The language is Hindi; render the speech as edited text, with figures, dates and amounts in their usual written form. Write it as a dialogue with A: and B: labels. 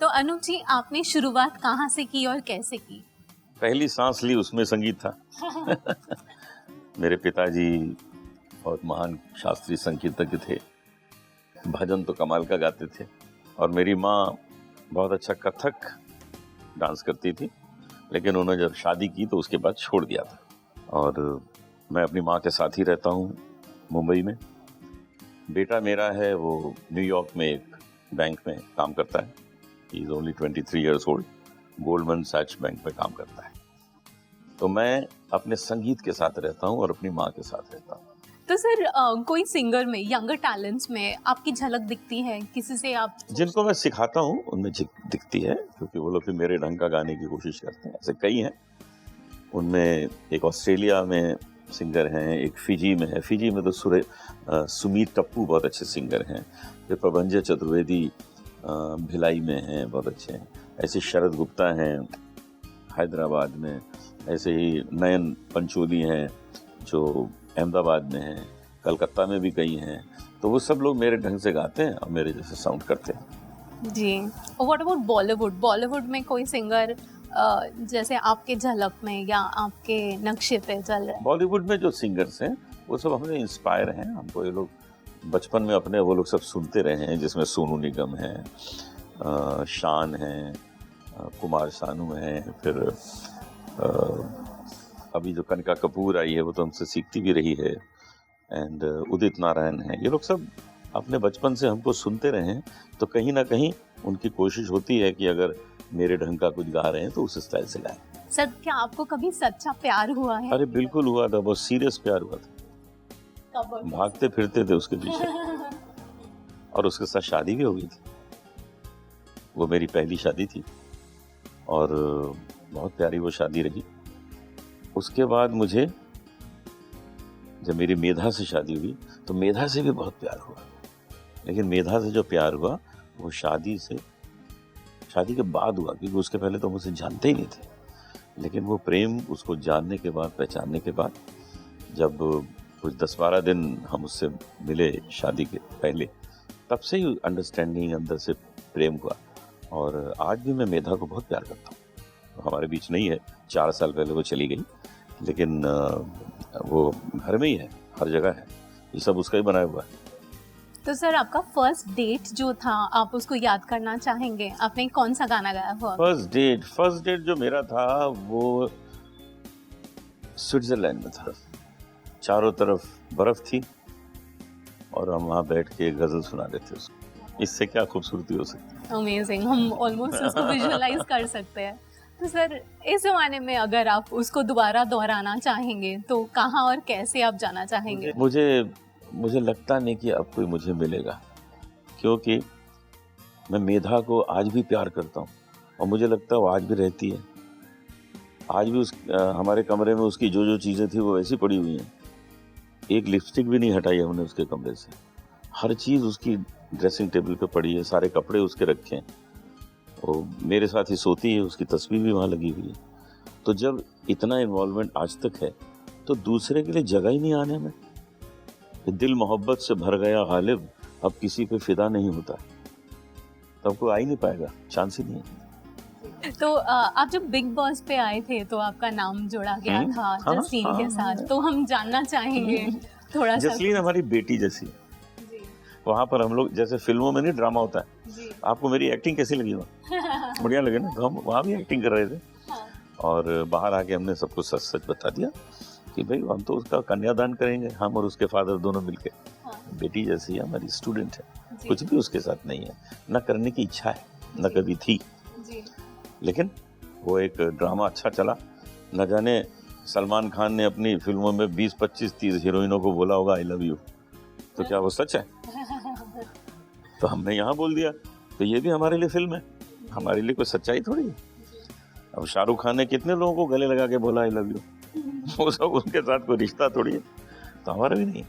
A: तो अनूप जी, आपने शुरुआत कहाँ से की और कैसे की?
B: पहली सांस ली उसमें संगीत था। मेरे पिताजी बहुत महान शास्त्रीय संगीतज्ञ थे, भजन तो कमाल का गाते थे, और मेरी माँ बहुत अच्छा कथक डांस करती थी, लेकिन उन्होंने जब शादी की तो उसके बाद छोड़ दिया था। और मैं अपनी माँ के साथ ही रहता हूँ मुंबई में। बेटा मेरा है वो न्यूयॉर्क में एक बैंक में काम करता है। He is only 23 years old, Goldman सैक्स बैंक में काम करता है। तो मैं अपने संगीत के साथ रहता हूँ और अपनी माँ के साथ रहता हूँ।
A: तो सर कोई सिंगर में, यंगर टैलेंट्स में आपकी झलक दिखती है? किसी से आप
B: जिनको मैं सिखाता हूँ उनमें दिखती है, क्योंकि वो लोग भी मेरे ढंग का गाने की कोशिश करते हैं। ऐसे कई हैं, उनमें एक ऑस्ट्रेलिया में सिंगर हैं, एक फिजी में है। फिजी में तो सुमीत टप्पू बहुत अच्छे सिंगर हैं। फिर प्रभंजय चतुर्वेदी भिलाई में हैं, बहुत अच्छे हैं। ऐसे शरद गुप्ता हैं हैदराबाद में। ऐसे ही नयन पंचोली हैं जो अहमदाबाद में हैं। कलकत्ता में भी कई हैं। तो वो सब लोग मेरे ढंग से गाते हैं और मेरे जैसे साउंड करते हैं
A: जी। और व्हाट अबाउट बॉलीवुड? बॉलीवुड में कोई सिंगर जैसे आपके झलक में या आपके नक्शे पे चल रहा है?
B: बॉलीवुड में जो सिंगर्स हैं वो सब हमें इंस्पायर हैं। हमको ये लोग बचपन में अपने वो लोग सब सुनते रहे हैं, जिसमें सोनू निगम है, शान है, कुमार सानू है, फिर अभी जो कनिका कपूर आई है वो तो हमसे सीखती भी रही है, एंड उदित नारायण है। ये लोग सब अपने बचपन से हमको सुनते रहे हैं, तो कहीं ना कहीं उनकी कोशिश होती है कि अगर मेरे ढंग का कुछ गा रहे हैं तो उस स्टाइल से गाएं।
A: सर, क्या आपको कभी सच्चा प्यार हुआ है?
B: अरे बिल्कुल हुआ था, बहुत सीरियस प्यार हुआ था।
A: कब?
B: भागते फिरते थे उसके पीछे। और उसके साथ शादी भी हो गई थी। वो मेरी पहली शादी थी और बहुत प्यारी वो शादी रही। उसके बाद मुझे जब मेरी मेधा से शादी हुई तो मेधा से भी बहुत प्यार हुआ, लेकिन मेधा से जो प्यार हुआ वो शादी के बाद हुआ, क्योंकि उसके पहले तो मुझे जानते ही नहीं थे। लेकिन वो प्रेम उसको जानने के बाद, पहचानने के बाद, जब कुछ 10-12 दिन हम उससे मिले शादी के पहले, तब से ही अंडरस्टैंडिंग, अंदर से प्रेम हुआ। और आज भी मैं मेधा को बहुत प्यार करता हूँ। हमारे बीच नहीं है, 4 साल पहले वो चली गई, लेकिन वो घर में ही है, हर जगह है। ये सब उसका ही बनाया हुआ है।
A: तो सर, आपका फर्स्ट डेट जो था, आप उसको याद करना चाहेंगे? आपने कौन सा गाना गाया हुआ?
B: फर्स्ट डेट जो मेरा था वो स्विट्जरलैंड में था। चारों तरफ बर्फ थी और हम वहाँ बैठ के गजल सुना रहे थे उसको। इससे क्या खूबसूरती हो सकती है?
A: अमेजिंग, हम ऑलमोस्ट उसको विजुअलाइज कर सकते हैं। तो सर, इस जमाने में अगर आप उसको दोबारा दोहराना चाहेंगे तो कहाँ और कैसे आप जाना चाहेंगे?
B: मुझे लगता नहीं कि अब कोई मुझे मिलेगा, क्योंकि मैं मेधा को आज भी प्यार करता हूँ और मुझे लगता है वो आज भी रहती है। आज भी हमारे कमरे में उसकी जो जो चीज़ें थी वो वैसी पड़ी हुई हैं। एक लिपस्टिक भी नहीं हटाई हमने उसके कमरे से। हर चीज़ उसकी ड्रेसिंग टेबल पे पड़ी है, सारे कपड़े उसके रखे हैं। वो मेरे साथ ही सोती है, उसकी तस्वीर भी वहाँ लगी हुई है। तो जब इतना इन्वॉल्वमेंट आज तक है तो दूसरे के लिए जगह ही नहीं आने में। दिल मोहब्बत से भर गया गालिब, अब किसी पे फिदा नहीं होता, तब कोई आ ही नहीं पाएगा, चांस ही नहीं है।
A: तो आप जब बिग बॉस पे आए थे तो आपका नाम जोड़ा गया था जसलीन के साथ, तो हम जानना चाहेंगे थोड़ा सा।
B: जसलीन हमारी बेटी जैसी है। वहाँ पर हम लोग, जैसे फिल्मों में नहीं ड्रामा होता है, आपको मेरी एक्टिंग कैसी लगी? वहाँ बढ़िया लगे ना? तो हम वहाँ भी एक्टिंग कर रहे थे। और बाहर आके हमने सबको सच सच बता दिया कि भाई हम तो उसका कन्यादान करेंगे, हम और उसके फादर दोनों मिलके। बेटी जैसी है, हमारी स्टूडेंट है, कुछ भी उसके साथ नहीं है, न करने की इच्छा है, न कभी थी। लेकिन वो एक ड्रामा अच्छा चला। न जाने सलमान खान ने अपनी फिल्मों में 20, 25, 30 हीरोइनों को बोला होगा आई लव यू, तो क्या वो सच है? तो हमने यहाँ बोल दिया, तो ये भी हमारे लिए फिल्म है, हमारे लिए कोई सच्चाई थोड़ी है। अब शाहरुख खान ने कितने लोगों को गले लगा के बोला आई लव यू, वो सब उनके साथ कोई रिश्ता थोड़ी है, तो हमारा भी नहीं।